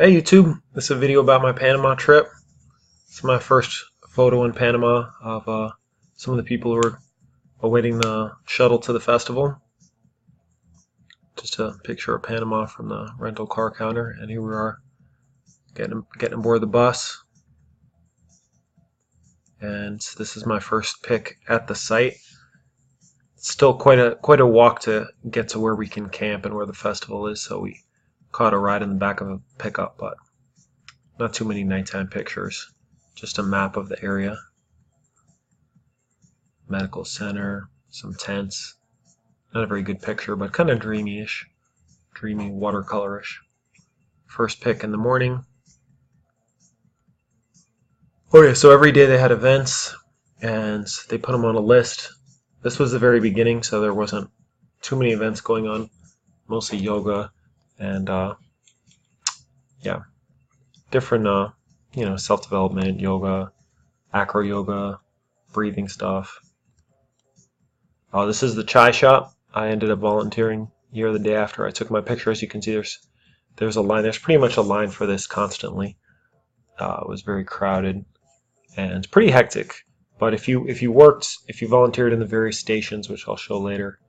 Hey YouTube, this is a video about my Panama trip. It's my first photo in Panama of some of the people who were awaiting the shuttle to the festival. Just a picture of Panama from the rental car counter, and here we are getting aboard the bus. And this is my first pic at the site. It's still quite a walk to get to where we can camp and where the festival is, so we caught a ride in the back of a pickup, but not too many nighttime pictures. Just a map of the area. Medical center, some tents. Not a very good picture, but kind of dreamy-ish. Dreamy, watercolorish. First pick in the morning. Okay, so every day they had events, and they put them on a list. This was the very beginning, so there wasn't too many events going on. Mostly yoga and, yeah, different, self-development, yoga, acro yoga, breathing stuff. This is the chai shop. I ended up volunteering here the day after I took my picture. As you can see, there's a line. There's pretty much a line for this constantly. It was very crowded and pretty hectic. But if you volunteered in the various stations, which I'll show later,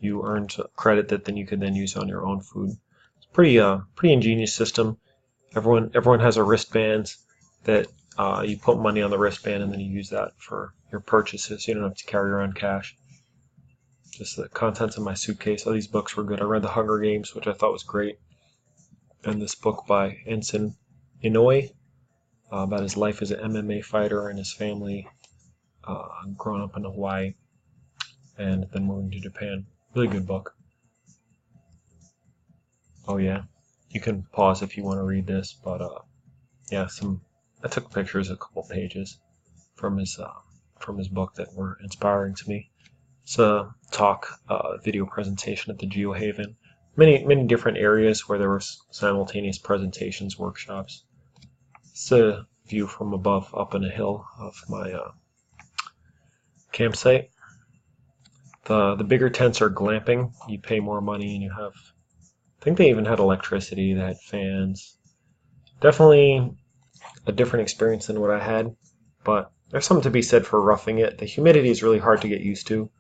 you earned credit that then you could then use on your own food. It's pretty ingenious system. Everyone has a wristband that you put money on the wristband and then you use that for your purchases. You don't have to carry around cash. Just the contents of my suitcase. All these books were good. I read The Hunger Games, which I thought was great, and this book by Ensign Inouye about his life as an MMA fighter and his family growing up in Hawaii and then moving to Japan. Really good book. Oh yeah, you can pause if you want to read this, but yeah, I took pictures of a couple pages from his book that were inspiring to me. It's a talk, video presentation at the GeoHaven. Many different areas where there were simultaneous presentations, workshops. It's a view from above, up on a hill of my campsite. The bigger tents are glamping. You pay more money, and you have. I think they even had electricity. They had fans. Definitely a different experience than what I had, but there's something to be said for roughing it. The humidity is really hard to get used to.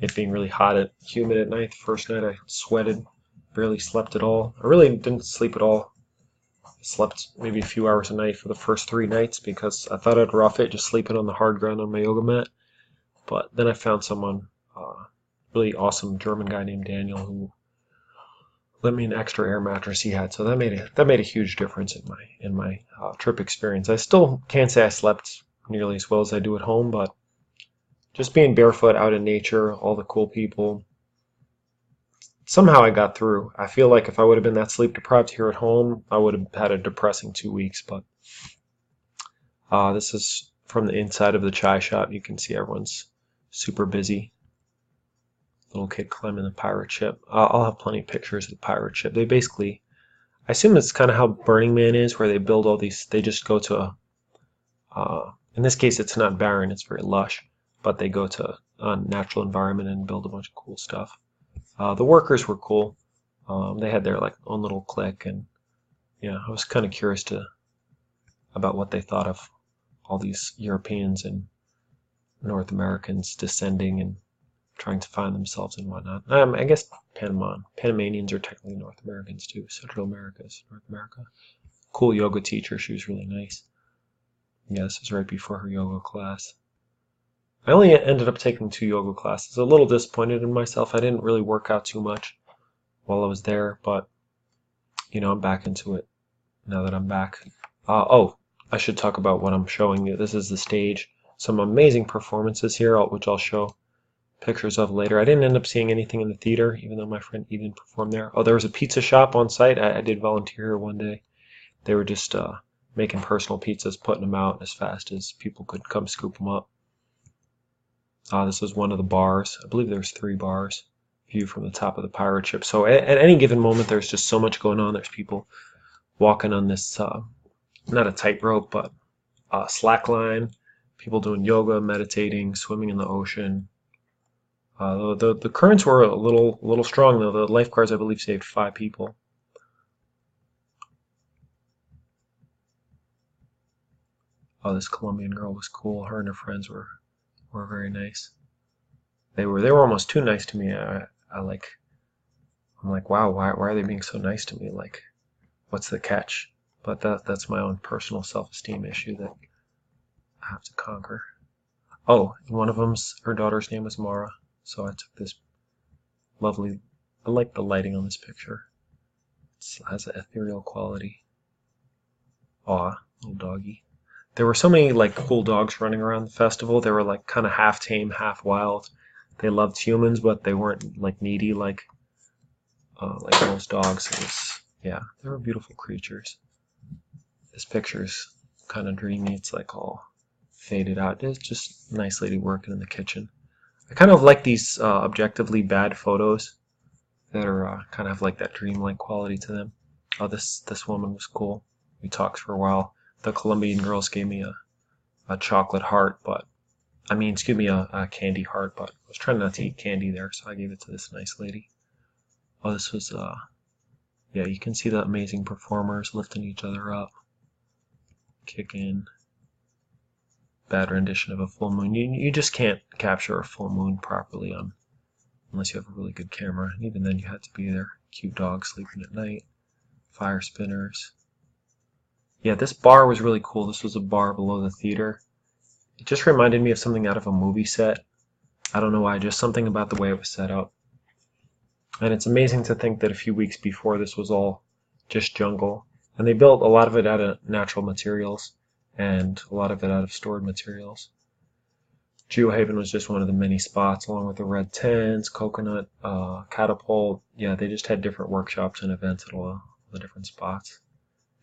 It being really hot and humid at night. The first night I sweated, barely slept at all. I really didn't sleep at all. I slept maybe a few hours a night for the first 3 nights because I thought I'd rough it just sleeping on the hard ground on my yoga mat. But then I found someone, really awesome German guy named Daniel, who lent me an extra air mattress he had. So that made a huge difference in my trip experience. I still can't say I slept nearly as well as I do at home, but just being barefoot out in nature, all the cool people, somehow I got through. I feel like if I would have been that sleep deprived here at home, I would have had a depressing 2 weeks. But this is from the inside of the chai shop. You can see everyone's super busy. Little kid climbing the pirate ship. I'll have plenty of pictures of the pirate ship. They basically, I assume it's kind of how Burning Man is, where they build all these, they just go to in this case it's not barren, it's very lush. But they go to a natural environment and build a bunch of cool stuff. The workers were cool. They had their own little clique, and yeah, I was kind of curious about what they thought of all these Europeans and North Americans descending and trying to find themselves and whatnot. I guess Panamanians are technically North Americans too. Central America is North America. Cool yoga teacher. She was really nice. Yeah, this was right before her yoga class. I only ended up taking 2 yoga classes. A little disappointed in myself. I didn't really work out too much while I was there, but I'm back into it now that I'm back. Oh, I should talk about what I'm showing you. This is the stage. Some amazing performances here, which I'll show pictures of later. I didn't end up seeing anything in the theater, even though my friend Ethan performed there. Oh, there was a pizza shop on site. I did volunteer here one day. They were just making personal pizzas, putting them out as fast as people could come scoop them up. This was one of the bars. I believe there's 3 bars. View from the top of the pirate ship. So at any given moment, there's just so much going on. There's people walking on this, not a tightrope, but slack line. People doing yoga, meditating, swimming in the ocean. The currents were a little strong though. The lifeguards, I believe, saved 5 people. Oh, this Colombian girl was cool. Her and her friends were very nice. They were almost too nice to me. I'm like, wow, why are they being so nice to me? Like, what's the catch? But that's my own personal self-esteem issue that I have to conquer. Oh, and one of them's her daughter's name was Mara, so I took this lovely. I like the lighting on this picture. It has an ethereal quality. Aw, little doggy. There were so many like cool dogs running around the festival. They were like kind of half tame, half wild. They loved humans, but they weren't like needy like most dogs. It was, yeah, they were beautiful creatures. This picture's kind of dreamy. It's like all faded out. It's just a nice lady working in the kitchen. I kind of like these objectively bad photos that are kind of like that dreamlike quality to them. Oh, this woman was cool. We talked for a while. The Colombian girls gave me a chocolate heart, but I mean, excuse me, a candy heart, but I was trying not to eat candy there, so I gave it to this nice lady. Oh, this was, yeah, you can see the amazing performers lifting each other up, kicking. Bad rendition of a full moon. You just can't capture a full moon properly unless you have a really good camera, and even then you had to be there. Cute dogs sleeping at night, fire spinners. Yeah, this bar was really cool. This was a bar below the theater. It just reminded me of something out of a movie set. I don't know why, just something about the way it was set up. And it's amazing to think that a few weeks before this was all just jungle. And they built a lot of it out of natural materials and a lot of it out of stored materials. Geohaven was just one of the many spots, along with the red tents, coconut, catapult. Yeah, they just had different workshops and events at all the different spots.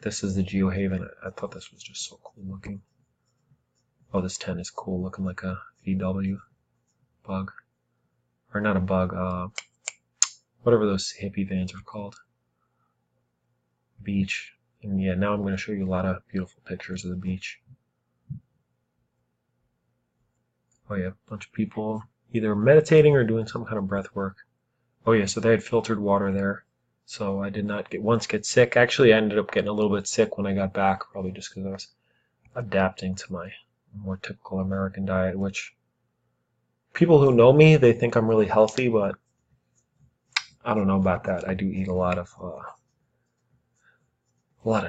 This is the Geohaven. I thought this was just so cool looking. Oh, this tent is cool, looking like a VW bug. Or not a bug, whatever those hippie vans are called. Beach. And yeah, now I'm going to show you a lot of beautiful pictures of the beach. Oh yeah, a bunch of people either meditating or doing some kind of breath work. Oh yeah, so they had filtered water there. So I did not get sick. Actually, I ended up getting a little bit sick when I got back, probably just because I was adapting to my more typical American diet, which people who know me, they think I'm really healthy, but I don't know about that. I do eat a lot of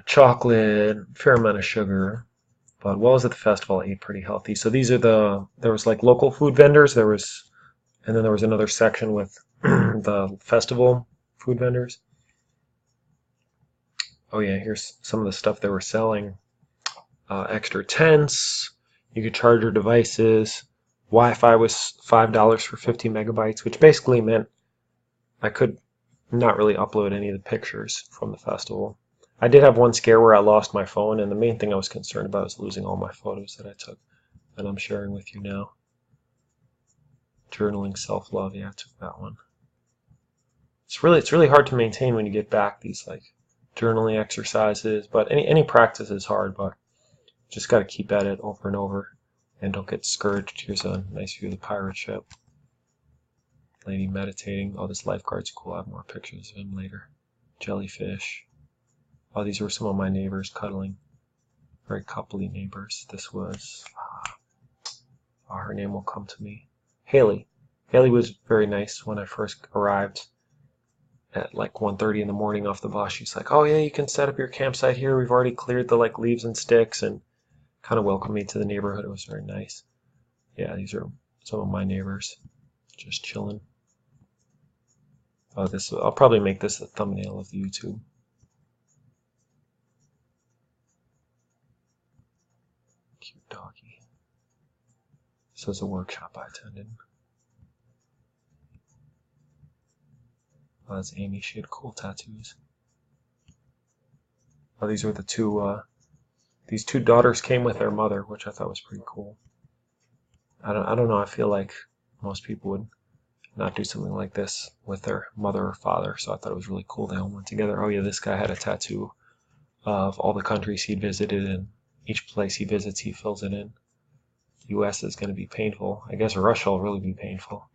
chocolate, a fair amount of sugar. But while I was at the festival, I ate pretty healthy. So these are there was like local food vendors. And then there was another section with the festival food vendors. Oh yeah, here's some of the stuff they were selling. Extra tents. You could charge your devices. Wi-Fi was $5 for 50 megabytes, which basically meant I could not really upload any of the pictures from the festival. I did have one scare where I lost my phone, and the main thing I was concerned about was losing all my photos that I took, and I'm sharing with you now. Journaling self-love, yeah, I took that one. It's really hard to maintain when you get back these like journaling exercises, but any practice is hard, but just got to keep at it over and over, and don't get discouraged. Here's a nice view of the pirate ship. Lady meditating. Oh, this lifeguard's cool. I have more pictures of him later. Jellyfish. Oh, these were some of my neighbors cuddling. Very coupley neighbors. This was, her name will come to me. Haley. Haley was very nice when I first arrived at like 1:30 in the morning off the bus. She's like, oh yeah, you can set up your campsite here. We've already cleared the like leaves and sticks, and kind of welcomed me to the neighborhood. It was very nice. Yeah, these are some of my neighbors just chilling. Oh, I'll probably make this the thumbnail of the YouTube. Cute doggy. This was a workshop I attended. Oh, that's Amy. She had cool tattoos. Oh, these were the two. These two daughters came with their mother, which I thought was pretty cool. I don't know. I feel like most people would not do something like this with their mother or father, so I thought it was really cool they all went together. Oh yeah, this guy had a tattoo of all the countries he'd visited, and each place he visits he fills it in. US is going to be painful. I guess Russia will really be painful.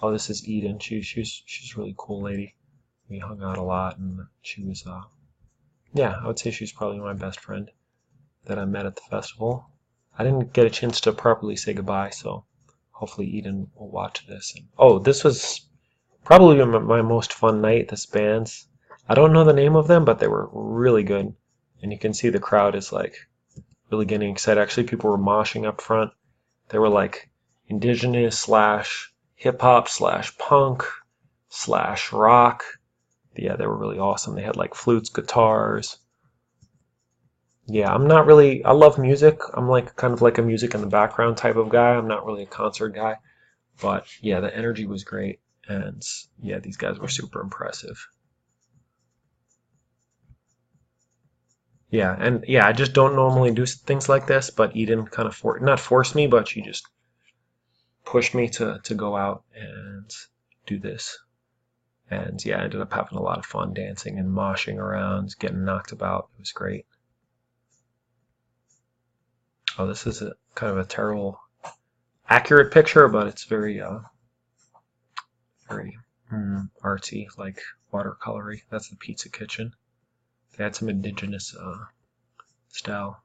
Oh, this is Eden. She's a really cool lady. We hung out a lot, and she was yeah, I would say she's probably my best friend. that I met at the festival. I didn't get a chance to properly say goodbye, so hopefully Eden will watch this. And, oh, this was probably my most fun night, this band's. I don't know the name of them, but they were really good. And you can see the crowd is like really getting excited. Actually, people were moshing up front. They were like indigenous slash hip hop slash punk slash rock. Yeah, they were really awesome. They had like flutes, guitars. Yeah, I'm not really, I love music. I'm like kind of like a music in the background type of guy. I'm not really a concert guy. But yeah, the energy was great. And yeah, these guys were super impressive. Yeah, and yeah, I just don't normally do things like this, but Eden kind of not forced me, but she just pushed me to go out and do this. And yeah, I ended up having a lot of fun dancing and moshing around, getting knocked about. It was great. Oh, this is a kind of a terrible, accurate picture, but it's very, very artsy, like watercolory. That's the pizza kitchen. They had some indigenous style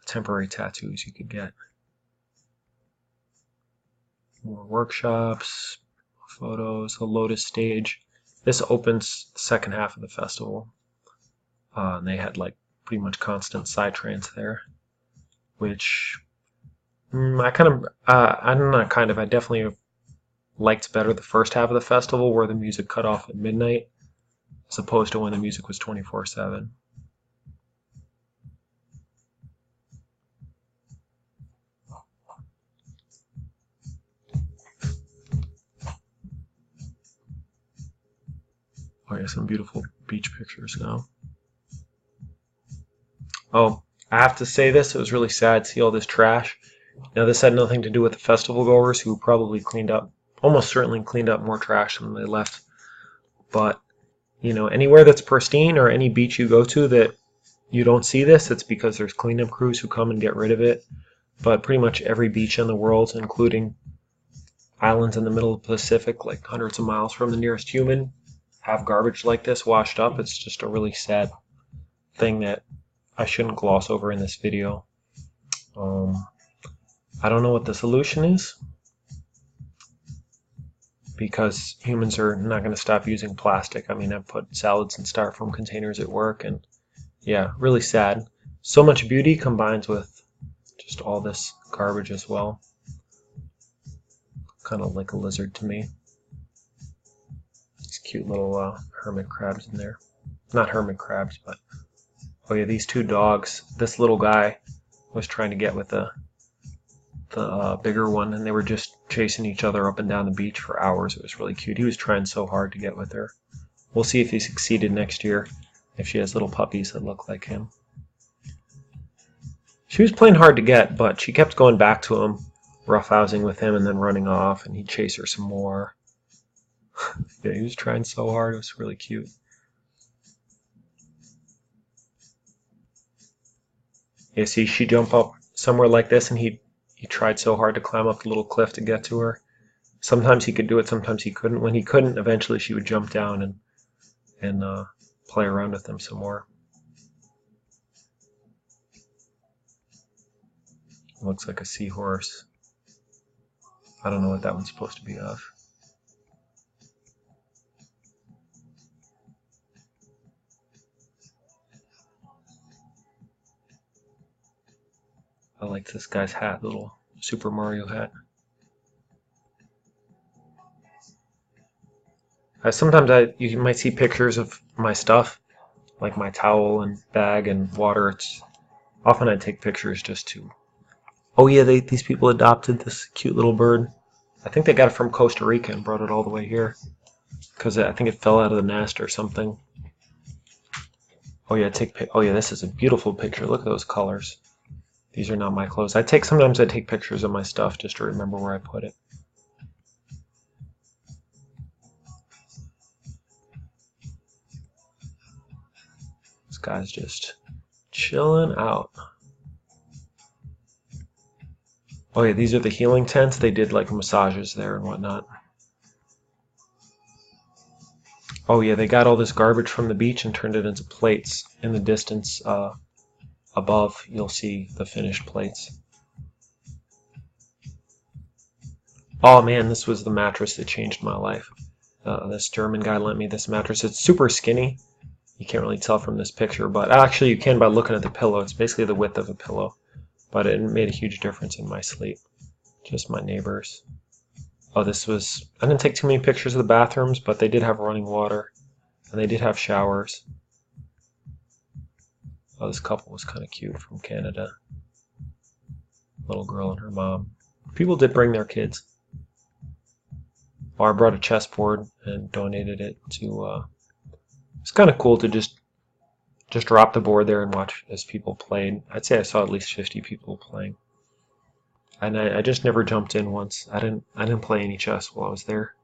temporary tattoos you could get. More workshops, photos, a Lotus stage. This opens the second half of the festival. And they had like pretty much constant psytrance there, which I'm not kind of, I definitely liked better the first half of the festival where the music cut off at midnight as opposed to when the music was 24/7. Oh yeah, some beautiful beach pictures now. Oh, I have to say this, it was really sad to see all this trash. Now this had nothing to do with the festival goers who probably cleaned up, almost certainly cleaned up more trash than they left. But, you know, anywhere that's pristine or any beach you go to that you don't see this, it's because there's cleanup crews who come and get rid of it. But pretty much every beach in the world, including islands in the middle of the Pacific, like hundreds of miles from the nearest human, have garbage like this washed up. It's just a really sad thing that I shouldn't gloss over in this video. I don't know what the solution is because humans are not going to stop using plastic. I mean, I've put salads in styrofoam containers at work, and yeah, really sad. So much beauty combines with just all this garbage as well. Kind of like a lizard to me. These cute little hermit crabs in there. Not hermit crabs, but oh yeah, these two dogs. This little guy was trying to get with the bigger one, and they were just chasing each other up and down the beach for hours. It was really cute. He was trying so hard to get with her. We'll see if he succeeded next year, if she has little puppies that look like him. She was playing hard to get, but she kept going back to him, roughhousing with him, and then running off, and he'd chase her some more. Yeah, he was trying so hard. It was really cute. Yeah, see, she'd jump up somewhere like this, and he tried so hard to climb up the little cliff to get to her. Sometimes he could do it, sometimes he couldn't. When he couldn't, eventually she would jump down and play around with him some more. Looks like a seahorse. I don't know what that one's supposed to be of. I like this guy's hat, little Super Mario hat. Sometimes you might see pictures of my stuff, like my towel and bag and water. Often I take pictures just to. Oh yeah, these people adopted this cute little bird. I think they got it from Costa Rica and brought it all the way here because I think it fell out of the nest or something. Oh yeah, oh yeah, this is a beautiful picture. Look at those colors. These are not my clothes. Sometimes I take pictures of my stuff just to remember where I put it. This guy's just chilling out. Oh yeah, these are the healing tents. They did like massages there and whatnot. Oh yeah, they got all this garbage from the beach and turned it into plates in the distance. above you'll see the finished plates. Oh man, this was the mattress that changed my life. This German guy lent me this mattress. It's super skinny. You can't really tell from this picture, but actually you can by looking at the pillow. It's basically the width of a pillow, but it made a huge difference in my sleep. Just my neighbors. Oh, this was... I didn't take too many pictures of the bathrooms, but they did have running water, and they did have showers. Oh, this couple was kind of cute from Canada. Little girl and her mom. People did bring their kids. Oh, I brought a chessboard and donated it to... It's kind of cool to just drop the board there and watch as people played. I'd say I saw at least 50 people playing. And I just never jumped in once. I didn't play any chess while I was there.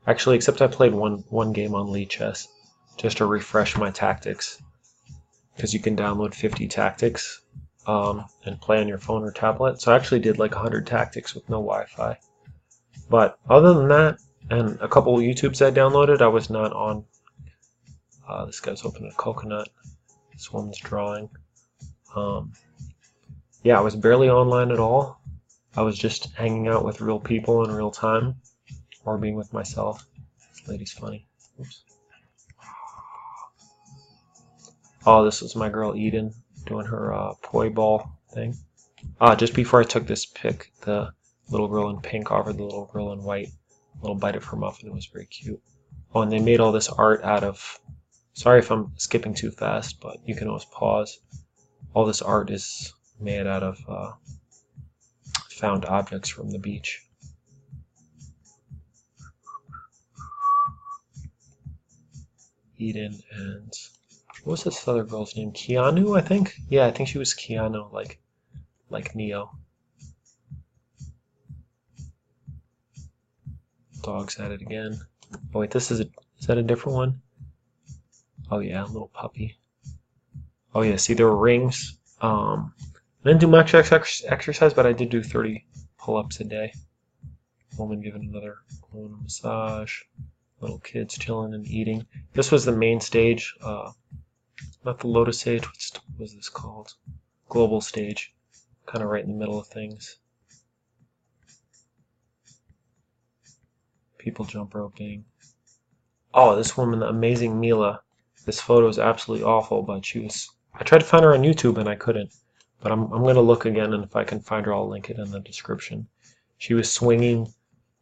Actually, except I played one game on Lee Chess just to refresh my tactics. Because you can download 50 tactics and play on your phone or tablet. So I actually did like 100 tactics with no Wi-Fi. But other than that, and a couple of YouTubes I downloaded, I was not on. This guy's opening a coconut. This woman's drawing. Yeah, I was barely online at all. I was just hanging out with real people in real time, or being with myself. This lady's funny. Oops. Oh, this was my girl Eden doing her poi ball thing. Just before I took this pic, the little girl in pink offered the little girl in white a little bite of her muffin. It was very cute. Oh, and they made all this art out of... Sorry if I'm skipping too fast, but you can always pause. All this art is made out of found objects from the beach. Eden and... What was this other girl's name? Keanu, I think? Yeah, I think she was Keanu, like Neo. Dog's at it again. Oh wait, is that a different one? Oh yeah, a little puppy. Oh yeah, see there were rings. I didn't do much exercise, but I did do 30 pull-ups a day. Woman giving another woman a massage. Little kids chilling and eating. This was the main stage. Not the Lotus stage. What was this called? Global stage. Kind of right in the middle of things. People jump roping. Oh, this woman, the amazing Mila. This photo is absolutely awful, but she was... I tried to find her on YouTube and I couldn't. But I'm going to look again, and if I can find her, I'll link it in the description. She was swinging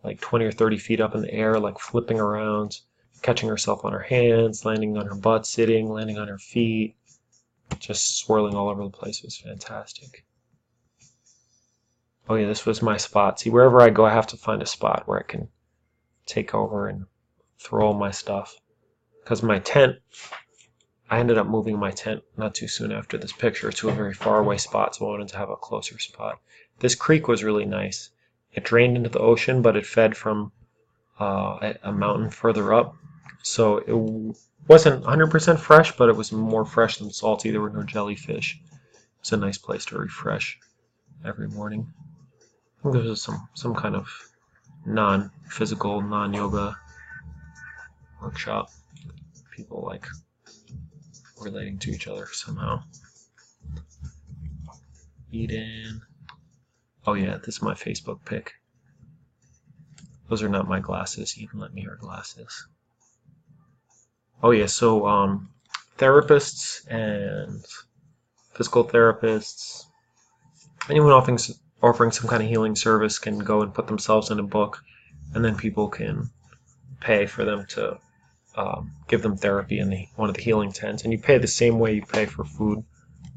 like 20 or 30 feet up in the air, like flipping around, catching herself on her hands, landing on her butt, sitting, landing on her feet, just swirling all over the place. It was fantastic. Oh yeah, this was my spot. See, wherever I go, I have to find a spot where I can take over and throw all my stuff. Because my tent, I ended up moving my tent not too soon after this picture to a very far away spot, so I wanted to have a closer spot. This creek was really nice. It drained into the ocean, but it fed from a mountain further up. So it wasn't 100% fresh, but it was more fresh than salty. There were no jellyfish. It's a nice place to refresh every morning. I think there was some kind of non-physical, non-yoga workshop. People like relating to each other somehow. Eden. Oh yeah, this is my Facebook pic. Those are not my glasses. Eden lent me her glasses. Oh yeah, so therapists and physical therapists, anyone offering some kind of healing service can go and put themselves in a book, and then people can pay for them to give them therapy in one of the healing tents, and you pay the same way you pay for food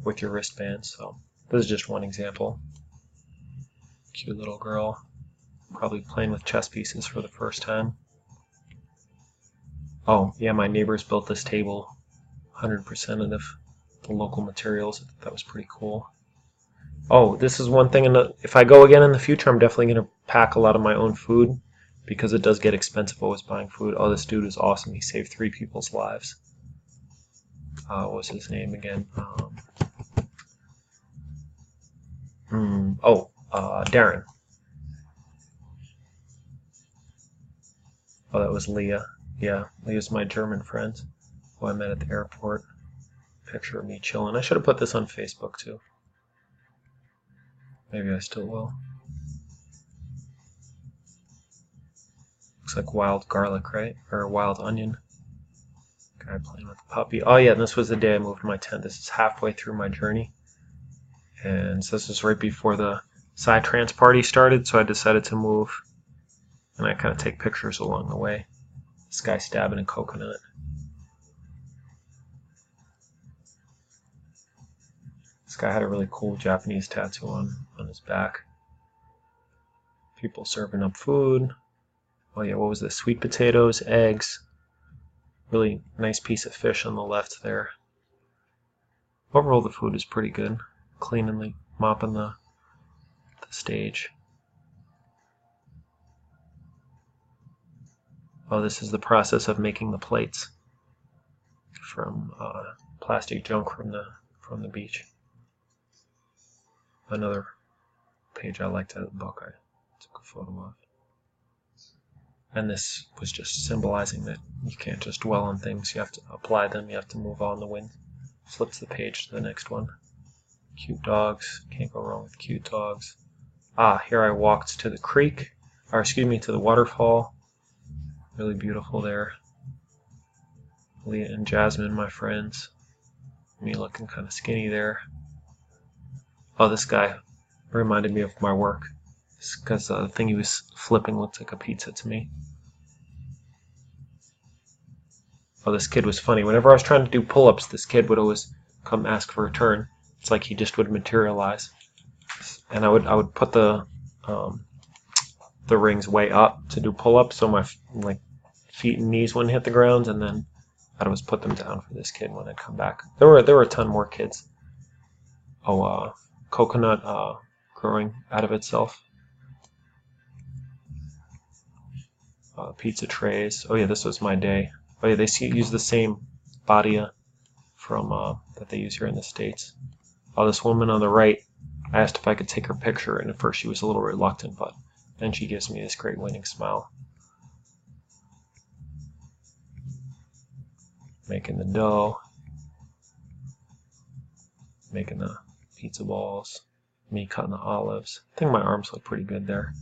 with your wristbands. So this is just one example. Cute little girl, probably playing with chess pieces for the first time. Oh yeah, my neighbors built this table, 100% of the local materials. I thought that was pretty cool. Oh, this is one thing. If I go again in the future, I'm definitely going to pack a lot of my own food, because it does get expensive always buying food. Oh, this dude is awesome. He saved 3 people's lives. What was his name again? Darren. Oh, that was Leah. Yeah, Leah's my German friend who I met at the airport. Picture of me chilling. I should have put this on Facebook too. Maybe I still will. Looks like wild garlic, right? Or wild onion. Guy playing with the puppy. Oh yeah, and this was the day I moved my tent. This is halfway through my journey. And so this was right before the Psytrance party started, so I decided to move. And I kind of take pictures along the way. This guy stabbing a coconut. This guy had a really cool Japanese tattoo on his back. People serving up food. Oh yeah, what was this? Sweet potatoes, eggs. Really nice piece of fish on the left there. Overall, the food is pretty good. Cleaning, mopping the stage. Oh, this is the process of making the plates from plastic junk from the beach. Another page I liked out of the book I took a photo of. And this was just symbolizing that you can't just dwell on things, you have to apply them, you have to move on the wind. Flips the page to the next one. Cute dogs, can't go wrong with cute dogs. Ah, here I walked to the creek, or excuse me, to the waterfall. Really beautiful there. Leah and Jasmine, my friends. Me looking kind of skinny there. Oh, this guy reminded me of my work. Because the thing he was flipping looked like a pizza to me. Oh, this kid was funny. Whenever I was trying to do pull-ups, this kid would always come ask for a turn. It's like he just would materialize. And I would put the rings way up to do pull-ups, so my feet and knees wouldn't hit the ground, and then I'd always put them down for this kid when I'd come back. There were a ton more kids. Oh, coconut growing out of itself. Pizza trays. Oh yeah, this was my day. Oh yeah, they use the same badia from that they use here in the States. Oh, this woman on the right, I asked if I could take her picture, and at first she was a little reluctant, but then she gives me this great winning smile. Making the dough, making the pizza balls, me cutting the olives. I think my arms look pretty good there.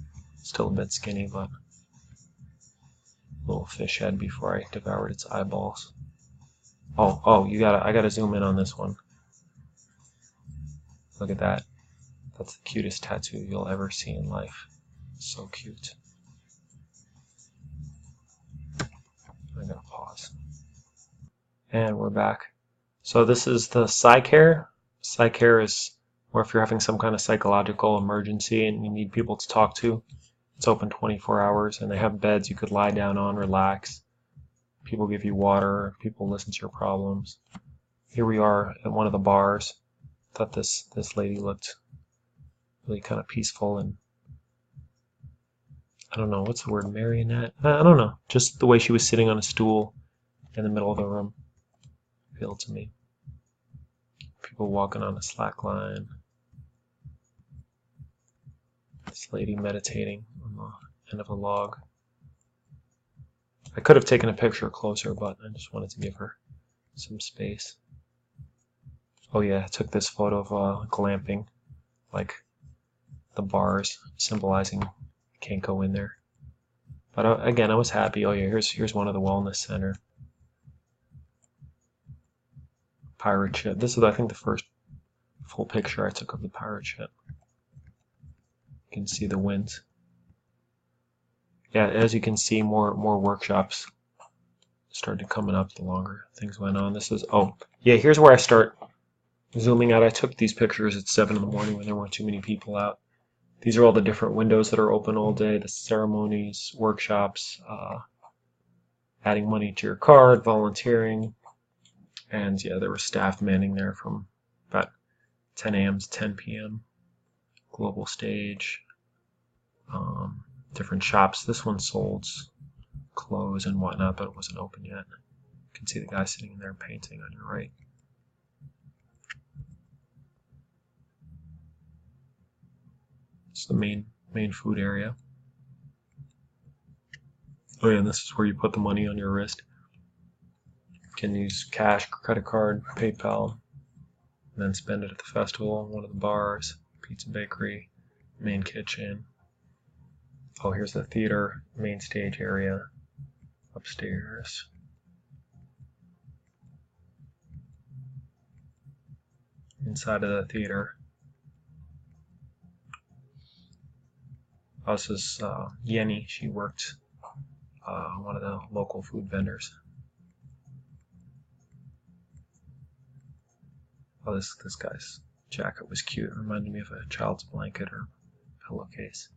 Still a bit skinny, but little fish head before I devoured its eyeballs. Oh, I gotta zoom in on this one. Look at that. That's the cutest tattoo you'll ever see in life. So cute. I gotta pause. And we're back. So this is the PsyCare. PsyCare is where if you're having some kind of psychological emergency and you need people to talk to, it's open 24 hours, and they have beds you could lie down on, relax. People give you water. People listen to your problems. Here we are at one of the bars. Thought this lady looked really kind of peaceful, and I don't know, what's the word, marionette? I don't know. Just the way she was sitting on a stool in the middle of the room appealed to me. People walking on a slack line. This lady meditating on the end of a log. I could have taken a picture closer, but I just wanted to give her some space. Oh yeah, I took this photo of glamping, like the bars symbolizing you can't go in there. But again, I was happy. Oh yeah, here's one of the wellness center. Pirate ship. This is, I think, the first full picture I took of the pirate ship. You can see the winds. Yeah, as you can see, more workshops started coming up the longer things went on. This is, oh yeah, here's where I start zooming out. I took these pictures at 7 in the morning when there weren't too many people out. These are all the different windows that are open all day, the ceremonies, workshops, adding money to your card, volunteering, and yeah, there were staff manning there from about 10 a.m. to 10 p.m. Global stage, different shops. This one sold clothes and whatnot, but it wasn't open yet. You can see the guy sitting in there painting on your right. It's the main food area. Oh yeah, and this is where you put the money on your wrist. Can use cash, credit card, PayPal, and then spend it at the festival, one of the bars, pizza bakery, main kitchen. Oh, here's the theater, main stage area, upstairs. Inside of the theater. Oh, this is Yenny. She worked one of the local food vendors. Oh, this guy's jacket was cute. It reminded me of a child's blanket or pillowcase.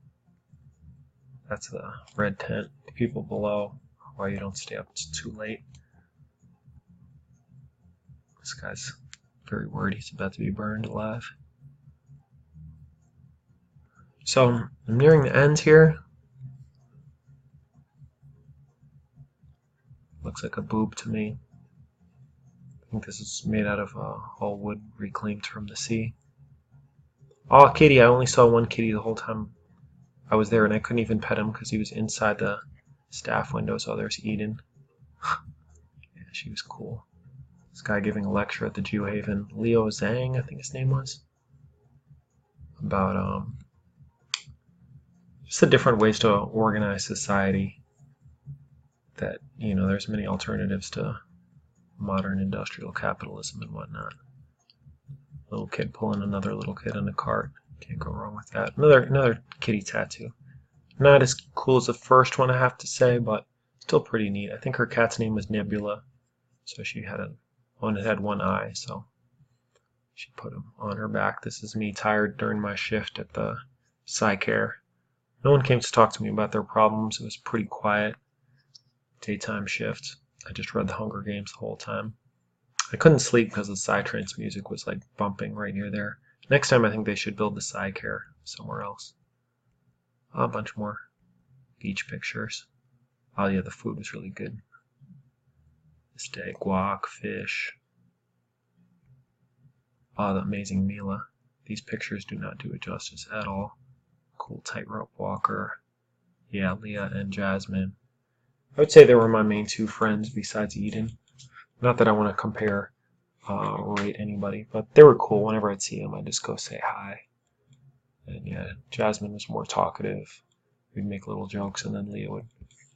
That's the red tent. The people below, why you don't stay up, it's too late. This guy's very worried he's about to be burned alive. So I'm nearing the end here. Looks like a boob to me. I think this is made out of all wood reclaimed from the sea. Oh, a kitty. I only saw one kitty the whole time I was there, and I couldn't even pet him because he was inside the staff windows. Oh, there's Eden. Yeah, she was cool. This guy giving a lecture at the Jew Haven. Leo Zhang, I think his name was. About just the different ways to organize society. That, you know, there's many alternatives to modern industrial capitalism and whatnot. Little kid pulling another little kid in a cart. Can't go wrong with that. Another kitty tattoo. Not as cool as the first one, I have to say, but still pretty neat. I think her cat's name was Nebula. So she had had one eye, so she put him on her back. This is me tired during my shift at the psych care. No one came to talk to me about their problems. It was pretty quiet. Daytime shift. I just read the Hunger Games the whole time. I couldn't sleep because the Psytrance music was like bumping right near there. Next time I think they should build the psych care somewhere else. A bunch more beach pictures. Oh yeah, the food was really good. Steak, guac, fish. Oh, the amazing Mila. These pictures do not do it justice at all. Cool tightrope walker. Yeah, Leah and Jasmine. I would say they were my main two friends besides Eden. Not that I want to compare or rate anybody, but they were cool. Whenever I'd see them, I'd just go say hi. And yeah, Jasmine was more talkative. We'd make little jokes, and then Leah would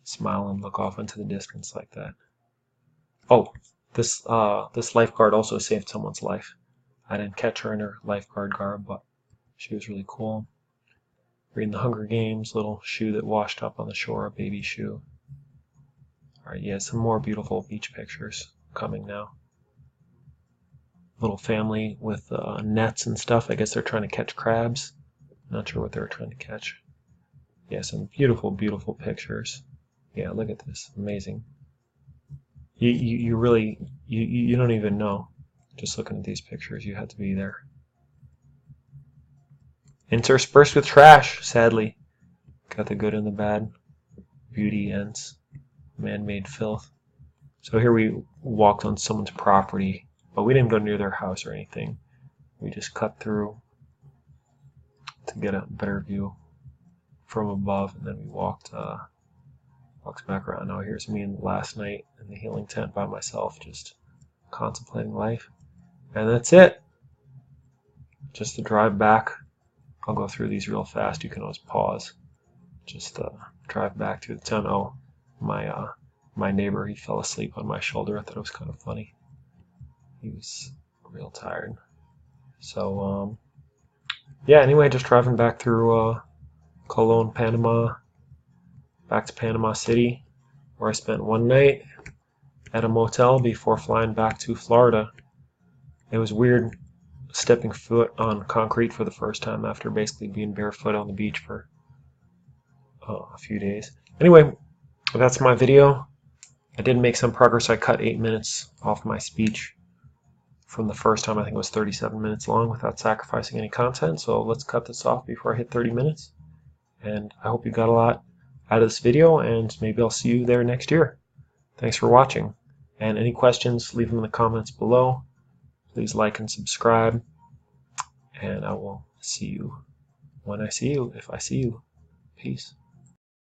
smile and look off into the distance like that. Oh, this lifeguard also saved someone's life. I didn't catch her in her lifeguard garb, but she was really cool. Reading the Hunger Games, little shoe that washed up on the shore, a baby shoe. Alright, yeah, some more beautiful beach pictures coming now. Little family with nets and stuff. I guess they're trying to catch crabs. Not sure what they were trying to catch. Yeah, some beautiful, beautiful pictures. Yeah, look at this. Amazing. You really, you don't even know. Just looking at these pictures, you had to be there. Interspersed with trash, sadly. Got the good and the bad. Beauty ends. Man-made filth. So here we walked on someone's property, but we didn't go near their house or anything. We just cut through to get a better view from above, and then we walked back around. Now here's me in last night in the healing tent by myself, just contemplating life. And that's it. Just the drive back. I'll go through these real fast. You can always pause. Just drive back to the town. Oh, my neighbor, he fell asleep on my shoulder. I thought it was kind of funny. He was real tired. So yeah, anyway, just driving back through Colon, Panama, back to Panama City, where I spent one night at a motel before flying back to Florida. It was weird stepping foot on concrete for the first time after basically being barefoot on the beach for a few days. Anyway, that's my video. I did make some progress. I cut 8 minutes off my speech from the first time. I think it was 37 minutes long without sacrificing any content. So let's cut this off before I hit 30 minutes. And I hope you got a lot out of this video, and maybe I'll see you there next year. Thanks for watching. And any questions, leave them in the comments below. Please like and subscribe. And I will see you when I see you, if I see you. Peace.